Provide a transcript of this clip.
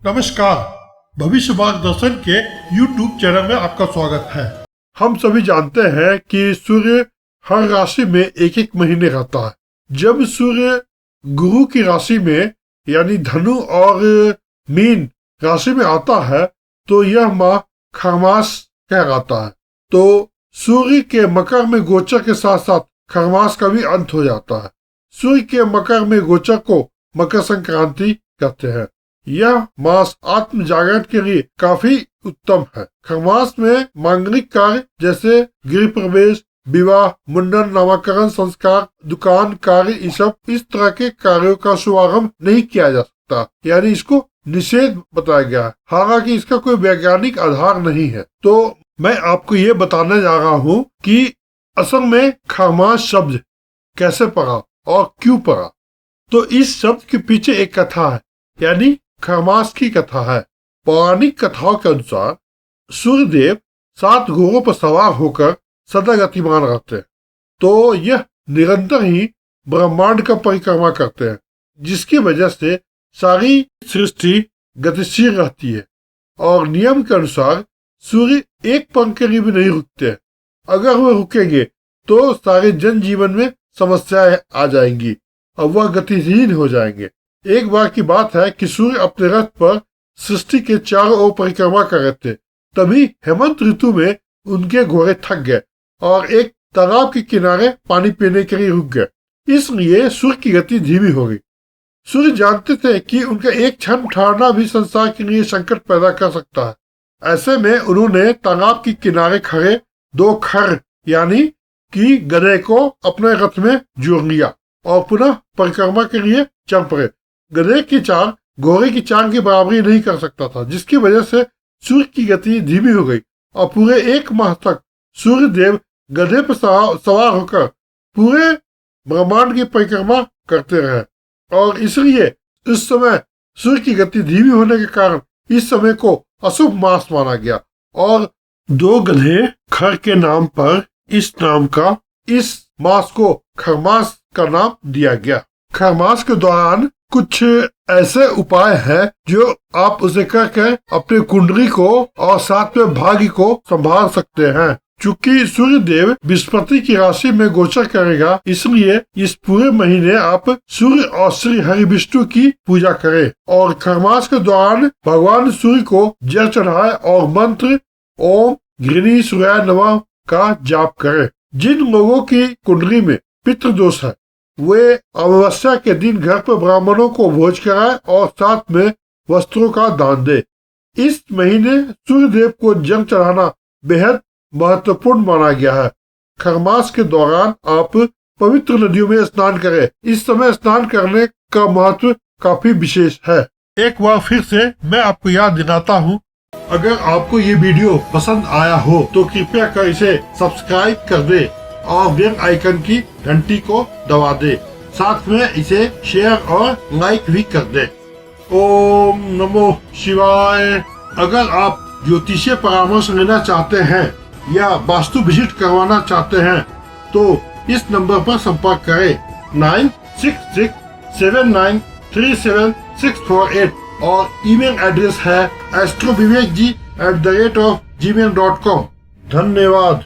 नमस्कार। भविष्य मार्गदर्शन के YouTube चैनल में आपका स्वागत है। हम सभी जानते हैं कि सूर्य हर राशि में एक एक महीने रहता है। जब सूर्य गुरु की राशि में यानी धनु और मीन राशि में आता है तो यह माह खरमास कहलाता है। तो सूर्य के मकर में गोचर के साथ साथ खरमास का भी अंत हो जाता है। सूर्य के मकर में गोचर को मकर संक्रांति कहते हैं। यह मास आत्म जागरण के लिए काफी उत्तम है। खरमास में मांगलिक कार्य जैसे गृह प्रवेश, विवाह, मुंडन, नामकरण, संस्कार, दुकान कार्य इस तरह के कार्यों का शुभारंभ नहीं किया जा सकता, यानी इसको निषेध बताया गया है। हालांकि इसका कोई वैज्ञानिक आधार नहीं है। तो मैं आपको ये बताने जा रहा हूँ कि असल में खरमास शब्द कैसे पड़ा और क्यों पड़ा। तो इस शब्द के पीछे एक कथा है, यानी खरमास की कथा है। पौराणिक कथाओं के अनुसार सूर्यदेव 7 घोड़ों पर सवार होकर सदा गतिमान रहते हैं। तो यह निरंतर ही ब्रह्मांड का परिक्रमा करते हैं, जिसकी वजह से सारी सृष्टि गतिशील रहती है। और नियम के अनुसार सूर्य एक पल के लिए भी नहीं रुकते। अगर वह रुकेंगे तो सारे जनजीवन में समस्याएं आ जाएंगी और वह गतिहीन हो जाएंगे। एक बार की बात है कि सूर्य अपने रथ पर सृष्टि के चारों ओर परिक्रमा कर रहे थे। तभी हेमंत ऋतु में उनके घोड़े थक गए और एक तालाब के किनारे पानी पीने के लिए रुक गए। इसलिए सूर्य की गति धीमी हो गई। सूर्य जानते थे कि उनका एक क्षण ठहरना भी संसार के लिए संकट पैदा कर सकता है। ऐसे में उन्होंने तालाब के किनारे खड़े 2 खर यानी कि गधे को अपने रथ में जोड़ लिया और पुनः परिक्रमा के लिए चल पड़े। गधे की चाल घोड़े की चाल की बराबरी नहीं कर सकता था, जिसकी वजह से सूर्य की गति धीमी हो गई और पूरे 1 माह तक सूर्य देव गधे पर सवार होकर पूरे ब्रह्मांड की परिक्रमा करते रहे। और इसलिए इस समय सूर्य की गति धीमी होने के कारण इस समय को अशुभ मास माना गया और 2 गधे खर के नाम पर इस मास को खरमास का नाम दिया गया। खरमास के दौरान कुछ ऐसे उपाय हैं जो आप उसे करके अपने कुंडली को और साथ में भाग्य को संभाल सकते हैं। चूंकि सूर्य देव बृहस्पति की राशि में गोचर करेगा, इसलिए इस पूरे महीने आप सूर्य और श्री हरि विष्णु की पूजा करें और खरमास के दौरान भगवान सूर्य को जल चढ़ाए और मंत्र ओम घृणी सूर्याय नमः का जाप करें। जिन लोगों की कुंडली में पितृदोष है वे अमावस्या के दिन घर पर ब्राह्मणों को भोज कराए और साथ में वस्त्रों का दान दे। इस महीने सूर्य देव को जल चढ़ाना बेहद महत्वपूर्ण माना गया है। खरमास के दौरान आप पवित्र नदियों में स्नान करें। इस समय स्नान करने का महत्व काफी विशेष है। एक बार फिर से मैं आपको याद दिलाता हूँ, अगर आपको ये वीडियो पसंद आया हो तो कृपया कर इसे सब्सक्राइब कर दे और बेल आइकन की घंटी को दबा दे। साथ में इसे शेयर और लाइक भी कर दे। ओम नमो शिवाय। अगर आप ज्योतिषीय परामर्श लेना चाहते हैं या वास्तु विजिट करवाना चाहते हैं तो इस नंबर पर संपर्क करें 9667937648 और ईमेल एड्रेस है astrovivekji@gmail.com। धन्यवाद।